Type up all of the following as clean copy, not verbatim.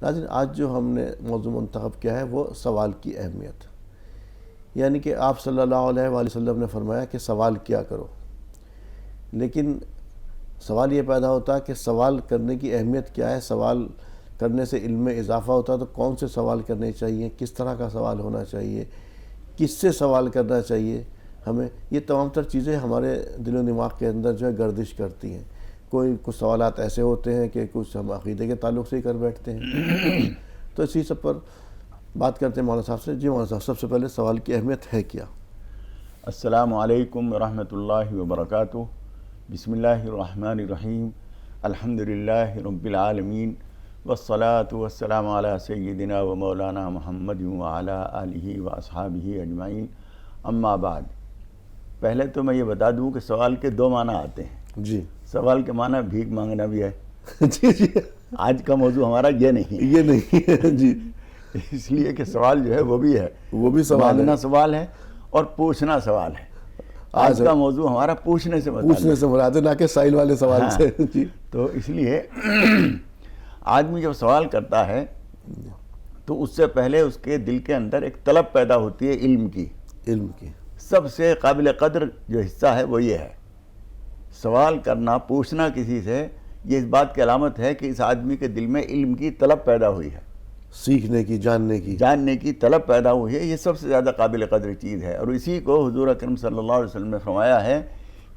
ناظرین، آج جو ہم نے موضوع منتخب کیا ہے وہ سوال کی اہمیت، یعنی کہ آپ صلی اللہ علیہ وآلہ وسلم نے فرمایا کہ سوال کیا کرو، لیکن سوال یہ پیدا ہوتا ہے کہ سوال کرنے کی اہمیت کیا ہے، سوال کرنے سے علم میں اضافہ ہوتا ہے تو کون سے سوال کرنے چاہیے، کس طرح کا سوال ہونا چاہیے، کس سے سوال کرنا چاہیے ہمیں، یہ تمام تر چیزیں ہمارے دل و دماغ کے اندر جو ہے گردش کرتی ہیں۔ کچھ سوالات ایسے ہوتے ہیں کہ کچھ ہم عقیدے کے تعلق سے ہی کر بیٹھتے ہیں، تو اسی سب پر بات کرتے ہیں مولانا صاحب سے۔ جی مولانا صاحب، سب سے پہلے سوال کی اہمیت ہے کیا؟ السلام علیکم ورحمۃ اللہ وبرکاتہ۔ بسم اللہ الرحمن الرحیم، الحمدللہ رب العالمین، والصلاة والسلام علی سیدنا و مولانا محمد وعلی آلہ و اصحابہ اجمعین، اما بعد۔ پہلے تو میں یہ بتا دوں کہ سوال کے دو معنی آتے ہیں۔ جی، سوال کے معنی بھیک مانگنا بھی ہے۔ جی جی، آج کا موضوع ہمارا یہ نہیں، یہ نہیں جی، اس لیے کہ سوال جو ہے وہ بھی ہے، وہ بھی سوال ہے، مانگنا سوال ہے اور پوچھنا سوال ہے۔ آج کا موضوع ہمارا پوچھنے سے مراد ہے، نہ کہ سائل والے سوال سے۔ جی، تو اس لیے آدمی جب سوال کرتا ہے تو اس سے پہلے اس کے دل کے اندر ایک طلب پیدا ہوتی ہے علم کی۔ علم کی سب سے قابل قدر جو حصہ ہے وہ یہ ہے، سوال کرنا، پوچھنا کسی سے، یہ اس بات کی علامت ہے کہ اس آدمی کے دل میں علم کی طلب پیدا ہوئی ہے، سیکھنے کی، جاننے کی طلب پیدا ہوئی ہے۔ یہ سب سے زیادہ قابل قدر چیز ہے، اور اسی کو حضور اکرم صلی اللہ علیہ وسلم نے فرمایا ہے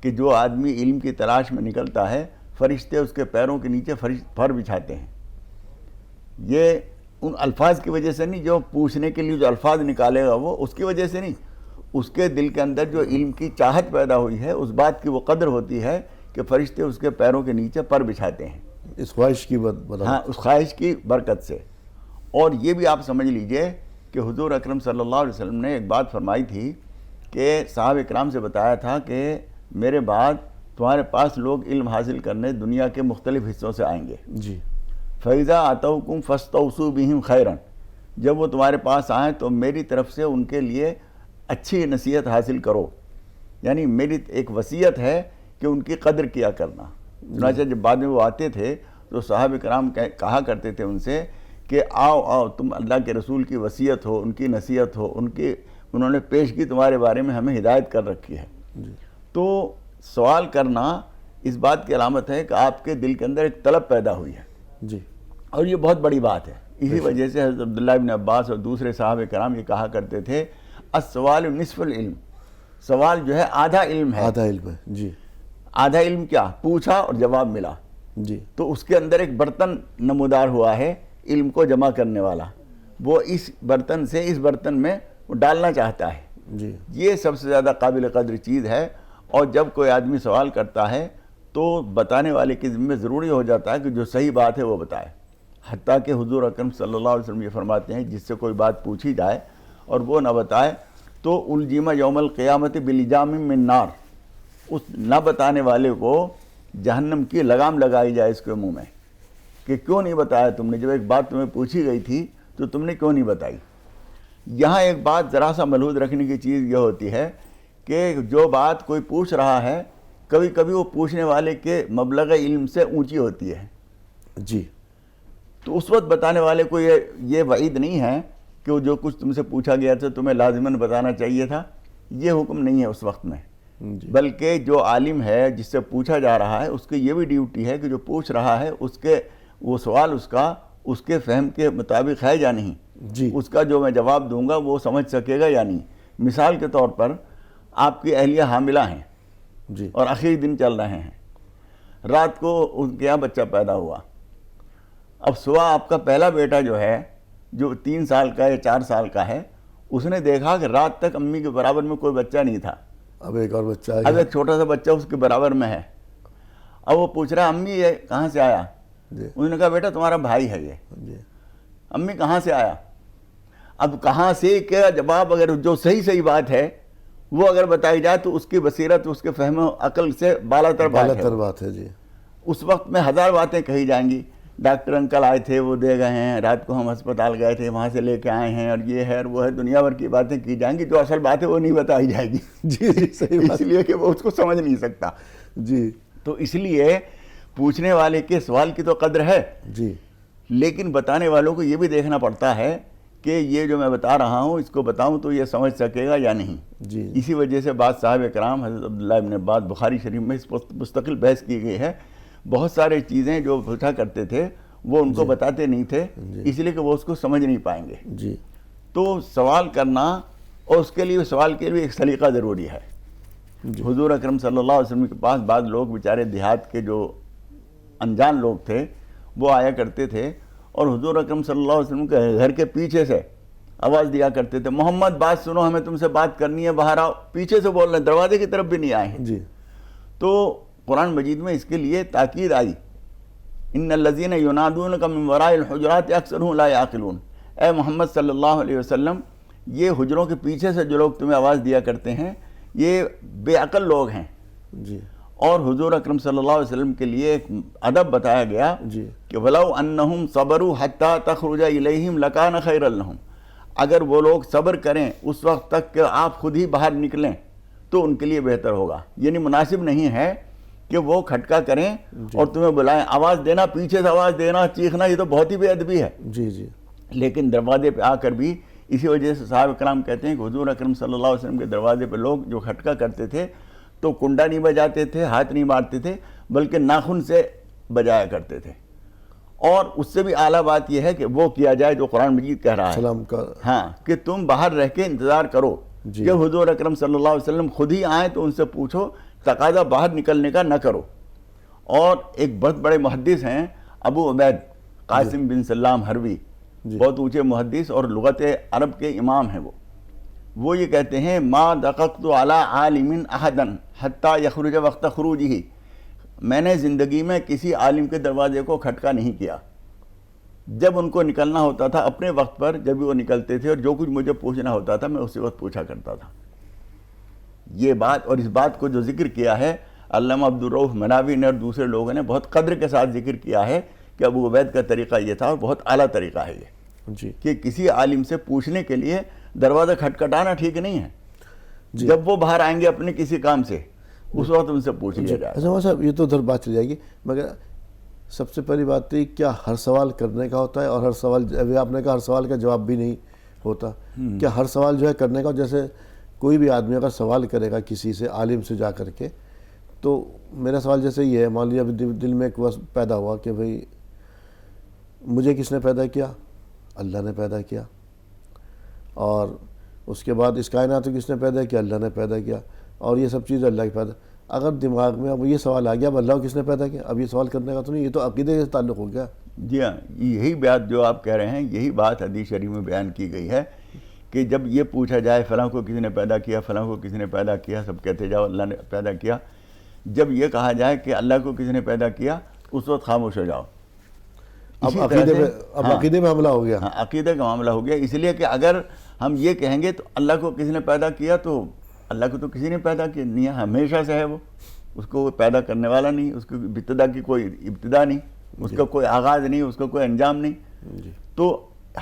کہ جو آدمی علم کی تلاش میں نکلتا ہے، فرشتے اس کے پیروں کے نیچے پر بچھاتے ہیں۔ یہ ان الفاظ کی وجہ سے نہیں، جو پوچھنے کے لیے جو الفاظ نکالے گا وہ اس کی وجہ سے نہیں، اس کے دل کے اندر جو علم کی چاہت پیدا ہوئی ہے، اس بات کی وہ قدر ہوتی ہے کہ فرشتے اس کے پیروں کے نیچے پر بچھاتے ہیں، اس خواہش کی بدولت۔ ہاں، اس خواہش کی برکت سے۔ اور یہ بھی آپ سمجھ لیجئے کہ حضور اکرم صلی اللہ علیہ وسلم نے ایک بات فرمائی تھی کہ صحابہ کرام سے بتایا تھا کہ میرے بعد تمہارے پاس لوگ علم حاصل کرنے دنیا کے مختلف حصوں سے آئیں گے۔ جی، فَإِذَا أَتَوْكُمْ فَاسْتَوْصُوا بِهِمْ خَيْرًا، جب وہ تمہارے پاس آئیں تو میری طرف سے ان کے لیے اچھی نصیحت حاصل کرو، یعنی میری ایک وصیت ہے کہ ان کی قدر کیا کرنا۔ چنانچہ جب بعد میں وہ آتے تھے تو صحابہ کرام کہا کرتے تھے ان سے کہ آؤ تم اللہ کے رسول کی وصیت ہو، ان کی نصیحت ہو، انہوں نے پیش کی تمہارے بارے میں، ہمیں ہدایت کر رکھی ہے۔ تو سوال کرنا اس بات کی علامت ہے کہ آپ کے دل کے اندر ایک طلب پیدا ہوئی ہے، جی، اور یہ بہت بڑی بات ہے۔ اسی وجہ سے حضرت عبداللہ ابن عباس اور دوسرے صحابہ کرام یہ کہا کرتے تھے السوال نصف العلم، سوال جو ہے آدھا علم ہے۔ آدھا علم ہے، جی، آدھا علم کیا؟ پوچھا اور جواب ملا، جی، تو اس کے اندر ایک برتن نمودار ہوا ہے علم کو جمع کرنے والا، وہ اس برتن سے اس برتن میں وہ ڈالنا چاہتا ہے۔ جی، یہ سب سے زیادہ قابل قدر چیز ہے، اور جب کوئی آدمی سوال کرتا ہے تو بتانے والے کی ذمہ ضروری ہو جاتا ہے کہ جو صحیح بات ہے وہ بتائے۔ حتیٰ کہ حضور اکرم صلی اللہ علیہ وسلم یہ فرماتے ہیں جس سے کوئی بات پوچھی جائے اور وہ نہ بتائے تو الجم یوم القیامت بلجام من نار، اس نہ بتانے والے کو جہنم کی لگام لگائی جائے اس کے منہ میں کہ کیوں نہیں بتایا تم نے، جب ایک بات تمہیں پوچھی گئی تھی تو تم نے کیوں نہیں بتائی۔ یہاں ایک بات ذرا سا ملحوظ رکھنے کی چیز یہ ہوتی ہے کہ جو بات کوئی پوچھ رہا ہے کبھی کبھی وہ پوچھنے والے کے مبلغ علم سے اونچی ہوتی ہے، جی، تو اس وقت بتانے والے کو یہ وعید نہیں ہے کہ وہ جو کچھ تم سے پوچھا گیا تھا تمہیں لازماً بتانا چاہیے تھا، یہ حکم نہیں ہے اس وقت میں، بلکہ جو عالم ہے جس سے پوچھا جا رہا ہے اس کی یہ بھی ڈیوٹی ہے کہ جو پوچھ رہا ہے وہ سوال اس کے فہم کے مطابق ہے یا نہیں، جی، اس کا جو میں جواب دوں گا وہ سمجھ سکے گا یا نہیں۔ مثال کے طور پر آپ کی اہلیہ حاملہ ہیں، جی، اور آخری دن چل رہے ہیں، رات کو ان کے یہاں بچہ پیدا ہوا، اب صبح آپ کا پہلا بیٹا جو ہے جو 3 سال کا یا 4 سال کا ہے، اس نے دیکھا کہ رات تک امی کے برابر میں کوئی بچہ نہیں تھا، اب ایک اور بچہ اب ایک چھوٹا سا بچہ اس کے برابر میں ہے، اب وہ پوچھ رہا ہے امی یہ کہاں سے آیا؟ انہوں نے کہا بیٹا تمہارا بھائی ہے یہ۔ جی، امی کہاں سے آیا؟ اب کہاں سے کیا جواب، اگر جو صحیح بات ہے وہ اگر بتائی جائے تو اس کی بصیرت، اس کے فہم و عقل سے بالا تر بات ہے، جی، اس وقت میں 1000 باتیں کہی جائیں گی، ڈاکٹر انکل آئے تھے وہ دے گئے ہیں، رات کو ہم ہسپتال گئے تھے وہاں سے لے کے آئے ہیں، اور یہ ہے اور وہ ہے، دنیا بھر کی باتیں کی جائیں گی، جو اصل بات ہے وہ نہیں بتائی جائے گی۔ جی، جی، صحیح بات، اس لیے کہ وہ اس کو سمجھ نہیں سکتا۔ جی، تو اس لیے پوچھنے والے کے سوال کی تو قدر ہے، جی، لیکن بتانے والوں کو یہ بھی دیکھنا پڑتا ہے کہ یہ جو میں بتا رہا ہوں اس کو بتاؤں تو یہ سمجھ سکے گا یا نہیں. جی اسی وجہ سے بعض صحابہ کرام حضرت عبداللہ ابن عباس بخاری شریف میں اس پر مستقل بحث کی گئی ہے. بہت سارے چیزیں جو پوچھا کرتے تھے وہ ان کو بتاتے نہیں تھے اس لیے کہ وہ اس کو سمجھ نہیں پائیں گے. جی تو سوال کرنا اور اس کے لیے سوال کے لیے ایک سلیقہ ضروری ہے. حضور اکرم صلی اللہ علیہ وسلم کے پاس بعض لوگ بیچارے دیہات کے جو انجان لوگ تھے وہ آیا کرتے تھے اور حضور اکرم صلی اللہ علیہ وسلم کے گھر کے پیچھے سے آواز دیا کرتے تھے, محمد بات سنو, ہمیں تم سے بات کرنی ہے, باہر آؤ. پیچھے سے بول رہے ہیں, دروازے کی طرف بھی نہیں آئے ہیں. جی تو قرآن مجید میں اس کے لیے تاکید آئی, ان الذین ینادونک من وراء الحجرات اکثرهم لا یعقلون. اے محمد صلی اللہ علیہ وسلم, یہ حجروں کے پیچھے سے جو لوگ تمہیں آواز دیا کرتے ہیں یہ بے عقل لوگ ہیں. جی اور حضور اکرم صلی اللہ علیہ وسلم کے لیے ایک ادب بتایا گیا جی کہ وَلَوْ أَنَّهُمْ صَبَرُوا حَتَّى تَخْرُجَ إِلَيْهِمْ لَكَانَ خَيْرًا لَهُمْ. اگر وہ لوگ صبر کریں اس وقت تک کہ آپ خود ہی باہر نکلیں تو ان کے لیے بہتر ہوگا. یعنی مناسب نہیں ہے کہ وہ کھٹکا کریں اور تمہیں بلائیں, آواز دینا, پیچھے سے آواز دینا, چیخنا, یہ تو بہت ہی بے ادبی ہے. جی جی لیکن دروازے پہ آ کر بھی اسی وجہ سے صحابہ کرام کہتے ہیں کہ حضور اکرم صلی اللہ علیہ وسلم کے دروازے پہ لوگ جو کھٹکا کرتے تھے تو کنڈا نہیں بجاتے تھے, ہاتھ نہیں مارتے تھے, بلکہ ناخن سے بجایا کرتے تھے. اور اس سے بھی اعلیٰ بات یہ ہے کہ وہ کیا جائے جو قرآن مجید کہہ رہا ہے, سلام کا. ہاں, کہ تم باہر رہ کے انتظار کرو جی. کہ حضور اکرم صلی اللہ علیہ وسلم خود ہی آئیں تو ان سے پوچھو, تقاضا باہر نکلنے کا نہ کرو. اور ایک بہت بڑے محدث ہیں ابو عبید قاسم بن سلام حروی, بہت اونچے محدث اور لغت عرب کے امام ہیں. وہ یہ کہتے ہیں ما دققت علی عالم احدا حتی یخرج وقت خروجہ, میں نے زندگی میں کسی عالم کے دروازے کو کھٹکا نہیں کیا جب ان کو نکلنا ہوتا تھا اپنے وقت پر. جب وہ نکلتے تھے اور جو کچھ مجھے پوچھنا ہوتا تھا میں اسی وقت پوچھا کرتا تھا. یہ بات, اور اس بات کو جو ذکر کیا ہے علامہ عبدالرؤف مناوی نے اور دوسرے لوگوں نے بہت قدر کے ساتھ ذکر کیا ہے کہ ابو عبید کا طریقہ یہ تھا, اور بہت اعلیٰ طریقہ ہے یہ جی کہ کسی عالم سے پوچھنے کے لیے دروازہ کھٹکھٹانا ٹھیک نہیں ہے. جب وہ باہر آئیں گے اپنے کسی کام سے اس وقت ان سے پوچھ لیا جائے. اچھا صاحب, یہ تو ادھر بات چل جائے گی, مگر سب سے پہلی بات تو کیا ہر سوال کرنے کا ہوتا ہے, اور ہر سوال, ابھی آپ نے کہا ہر سوال کا جواب بھی نہیں ہوتا, کیا ہر سوال جو ہے کرنے کا, جیسے کوئی بھی آدمی اگر سوال کرے گا کسی سے, عالم سے جا کر کے, تو میرا سوال جیسے یہ ہے, مان لیجیے ابھی دل میں ایک وقت پیدا ہوا کہ بھئی مجھے کس نے پیدا کیا, اللہ نے پیدا کیا, اور اس کے بعد اس کائنات کو کس نے پیدا کیا, اللہ نے پیدا کیا, اور یہ سب چیزیں اللہ کی پیدا. اگر دماغ میں اب یہ سوال آ گیا اب اللہ کو کس نے پیدا کیا, اب یہ سوال کرنے کا تو نہیں, یہ تو عقیدے سے تعلق ہو گیا. جی ہاں, یہی بات جو آپ کہہ رہے ہیں, یہی بات حدیث شریف میں بیان کی گئی ہے کہ جب یہ پوچھا جائے فلاں کو کسی نے پیدا کیا, فلاں کو کسی نے پیدا کیا, سب کہتے جاؤ اللہ نے پیدا کیا. جب یہ کہا جائے کہ اللہ کو کسی نے پیدا کیا اس وقت خاموش ہو جاؤ. اب عقیدے میں حملہ ہو گیا. ہاں, عقیدے کا معاملہ ہو گیا. اس لیے کہ اگر ہم یہ کہیں گے تو اللہ کو کسی نے پیدا کیا, تو اللہ کو تو کسی نے پیدا کیا نہیں ہے, ہمیشہ سے ہے وہ, اس کو پیدا کرنے والا نہیں, اس کو ابتدا کی کوئی ابتدا نہیں, اس کا کوئی آغاز نہیں, اس کا کوئی انجام نہیں. تو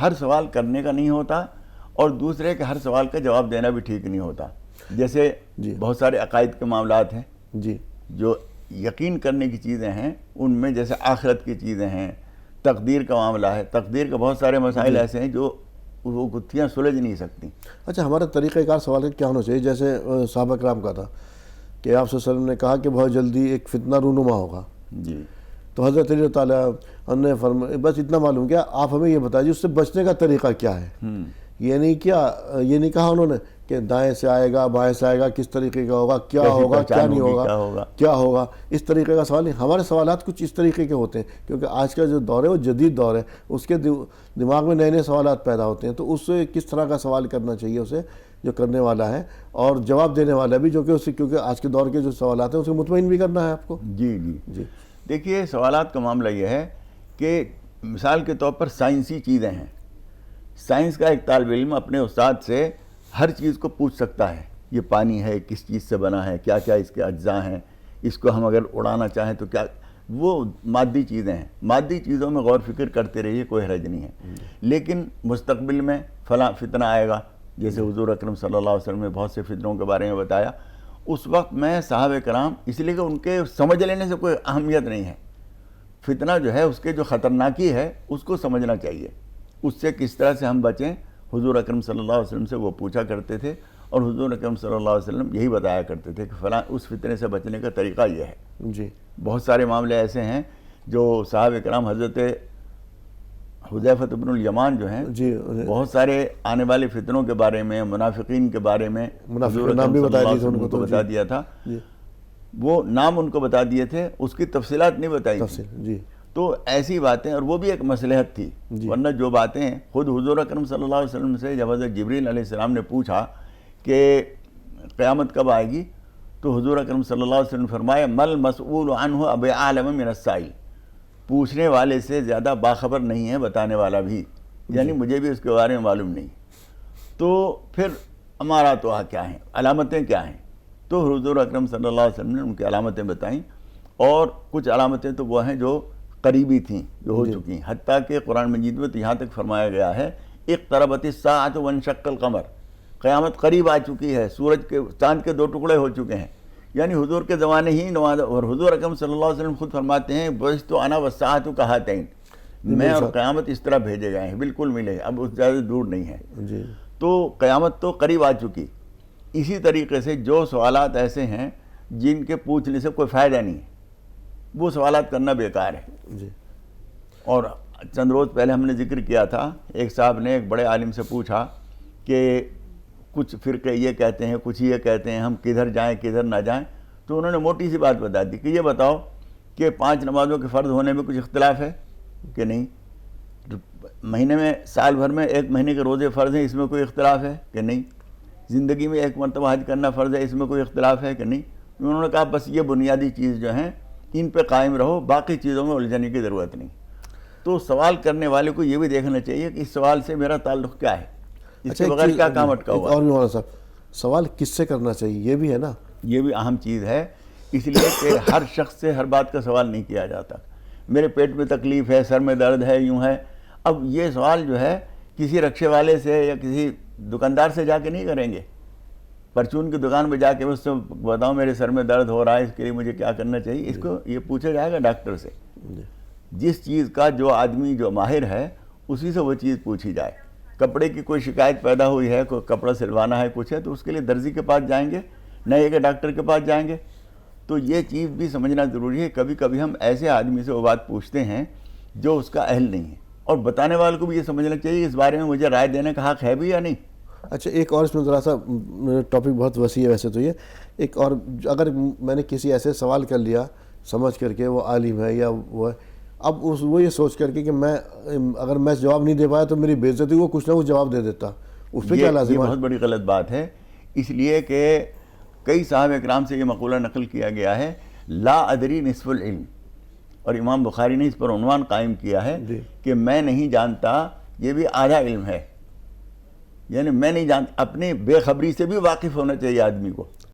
ہر سوال کرنے کا نہیں ہوتا, اور دوسرے کہ ہر سوال کا جواب دینا بھی ٹھیک نہیں ہوتا. جیسے بہت سارے عقائد کے معاملات ہیں جی, جو یقین کرنے کی چیزیں ہیں, ان میں جیسے آخرت کی چیزیں ہیں, تقدیر کا معاملہ ہے, تقدیر کے بہت سارے مسائل ایسے ہیں جو وہ گتھیاں سلجھ نہیں سکتی. اچھا, ہمارا طریقہ کار سوال کا کیا ہونا چاہیے؟ جیسے صحابہ کرام کا تھا کہ آپ صلی اللہ علیہ وسلم نے کہا کہ بہت جلدی ایک فتنہ رونما ہوگا. جی, تو حضرت علی تعالیٰ نے فرمایا بس اتنا معلوم کیا, آپ ہمیں یہ بتائیے اس سے بچنے کا طریقہ کیا ہے. یہ نہیں کہا انہوں نے کہ دائیں سے آئے گا, بائیں سے آئے گا, کس طریقے کا ہوگا, کیا ہوگا, کیا نہیں ہوگا, کیا ہوگا, اس طریقے کا سوال نہیں. ہمارے سوالات کچھ اس طریقے کے ہوتے ہیں کیونکہ آج کا جو دور ہے وہ جدید دور ہے, اس کے دماغ میں نئے نئے سوالات پیدا ہوتے ہیں. تو اس سے کس طرح کا سوال کرنا چاہیے اسے جو کرنے والا ہے, اور جواب دینے والا بھی جو کہ اسے, کیونکہ آج کے دور کے جو سوالات ہیں اسے مطمئن بھی کرنا ہے آپ کو. جی جی جی, دیکھیے سوالات کا معاملہ یہ ہے کہ مثال کے طور پر سائنسی چیزیں ہیں. سائنس کا ایک طالب علم اپنے استاد سے ہر چیز کو پوچھ سکتا ہے, یہ پانی ہے کس چیز سے بنا ہے, کیا کیا اس کے اجزاء ہیں, اس کو ہم اگر اڑانا چاہیں تو کیا. وہ مادی چیزیں ہیں, مادی چیزوں میں غور فکر کرتے رہیے, کوئی حرج نہیں ہے. لیکن مستقبل میں فلاں فتنہ آئے گا, جیسے حضور اکرم صلی اللہ علیہ وسلم نے بہت سے فتنوں کے بارے میں بتایا, اس وقت میں صحابہ کرام, اس لیے کہ ان کے سمجھ لینے سے کوئی اہمیت نہیں ہے, فتنہ جو ہے اس کے جو خطرناکی ہے اس کو سمجھنا چاہیے، اس سے کس طرح سے ہم بچیں۔ حضور اکرم صلی اللہ علیہ وسلم سے وہ پوچھا کرتے تھے، اور حضور اکرم صلی اللہ علیہ وسلم یہی بتایا کرتے تھے کہ فلاں اس فتنے سے بچنے کا طریقہ یہ ہے۔ جی بہت سارے معاملے ایسے ہیں جو صحابہ کرام، حضرت حذیفہ بن الیمان جو ہیں، جی بہت سارے آنے والے فتنوں کے بارے میں، منافقین کے بارے میں حضور نام بھی اکرم صلی اللہ علیہ بتا وسلم کو بتا دیا تھا۔ جی وہ نام ان کو بتا دیے تھے، اس کی تفصیلات نہیں بتائی تھیں۔ تفصیل جی تو ایسی باتیں، اور وہ بھی ایک مصلحت تھی، ورنہ جو باتیں خود حضور اکرم صلی اللہ علیہ وسلم سے جب حضرت جبریل علیہ السلام نے پوچھا کہ قیامت کب آئے گی، تو حضور اکرم صلی اللہ علیہ وسلم نے فرمایا مل مسئول عنہ بعالم من السائل، پوچھنے والے سے زیادہ باخبر نہیں ہے بتانے والا بھی، یعنی مجھے بھی اس کے بارے میں معلوم نہیں۔ تو پھر ہمارا تو کیا ہیں، علامتیں کیا ہیں؟ تو حضور اکرم صلی اللہ علیہ وسلم نے ان کی علامتیں بتائیں، اور کچھ علامتیں تو وہ ہیں جو قریبی تھیں، جو ہو چکی ہیں، حتیٰ کہ قرآن مجید میں تو یہاں تک فرمایا گیا ہے اقتربت الساعۃ وانشق القمر، قیامت قریب آ چکی ہے، سورج کے چاند کے 2 ٹکڑے ہو چکے ہیں، یعنی حضور کے زمانے ہی نماز، اور حضور اکرم صلی اللہ علیہ وسلم خود فرماتے ہیں بعثت انا والساعۃ کہاتین، میں اور قیامت اس طرح بھیجے گئے ہیں، بالکل ملے، اب اس زیادہ دور نہیں ہے۔ جی تو قیامت تو قریب آ چکی۔ اسی طریقے سے جو سوالات ایسے ہیں جن کے پوچھنے سے کوئی فائدہ نہیں ہے، وہ سوالات کرنا بیکار ہے۔ جی اور چند روز پہلے ہم نے ذکر کیا تھا، ایک صاحب نے ایک بڑے عالم سے پوچھا کہ کچھ فرقے یہ کہتے ہیں، کچھ یہ کہتے ہیں، ہم کدھر جائیں کدھر نہ جائیں، تو انہوں نے موٹی سی بات بتا دی کہ یہ بتاؤ کہ 5 نمازوں کے فرض ہونے میں کچھ اختلاف ہے کہ نہیں، مہینے میں، سال بھر میں 1 مہینے کے روزے فرض ہیں، اس میں کوئی اختلاف ہے کہ نہیں، زندگی میں 1 مرتبہ حج کرنا فرض ہے، اس میں کوئی اختلاف ہے کہ نہیں۔ انہوں نے کہا بس یہ بنیادی چیز جو ہیں ان پہ قائم رہو، باقی چیزوں میں الجھنے کی ضرورت نہیں۔ تو سوال کرنے والے کو یہ بھی دیکھنا چاہیے کہ اس سوال سے میرا تعلق کیا ہے، اس کے بغیر کیا کام اٹکا ہوا ہے۔ اور بھی مولانا صاحب، سوال کس سے کرنا چاہیے یہ بھی ہے نا، یہ بھی اہم چیز ہے، اس لیے کہ ہر شخص سے ہر بات کا سوال نہیں کیا جاتا۔ میرے پیٹ میں تکلیف ہے، سر میں درد ہے، یوں ہے، اب یہ سوال جو ہے کسی رکشے والے سے یا کسی دکاندار سے جا کے نہیں کریں گے، پرچون کی دکان میں جا کے اس سے بتاؤ میرے سر میں درد ہو رہا ہے، اس کے لیے مجھے کیا کرنا چاہیے، اس کو یہ پوچھا جائے گا ڈاکٹر سے۔ جس چیز کا جو آدمی جو ماہر ہے اسی سے وہ چیز پوچھی جائے۔ کپڑے کی کوئی شکایت پیدا ہوئی ہے، کوئی کپڑا سلوانا ہے، کچھ ہے، تو اس کے لیے درزی کے پاس جائیں گے، نہ یہ کہ ڈاکٹر کے پاس جائیں گے۔ تو یہ چیز بھی سمجھنا ضروری ہے۔ کبھی کبھی ہم ایسے آدمی سے وہ بات پوچھتے ہیں جو اس کا اہل نہیں ہے، اور بتانے والے کو بھی یہ سمجھنا چاہیے اس بارے میں مجھے رائے دینے کا حق ہے بھی یا نہیں۔ اچھا ایک اور اس میں ذرا سا ٹاپک بہت وسیع ہے ویسے تو، یہ ایک اور اگر میں نے کسی ایسے سوال کر لیا سمجھ کر کے، وہ عالم ہے یا وہ ہے، اب وہ یہ سوچ کر کے کہ میں اگر میں جواب نہیں دے پایا تو میری بے عزتی، وہ کچھ نہ کچھ جواب دے دیتا، اس پہ کیا لازم یہ ہے؟ بہت بڑی غلط بات ہے، اس لیے کہ کئی صحابہ کرام سے یہ مقولہ نقل کیا گیا ہے لا ادری نصف العلم، اور امام بخاری نے اس پر عنوان قائم کیا ہے کہ میں نہیں جانتا یہ بھی آدھا علم ہے، یعنی میں نہیں جانتا، اپنی بے خبری سے بھی واقف ہونا چاہیے آدمی کو۔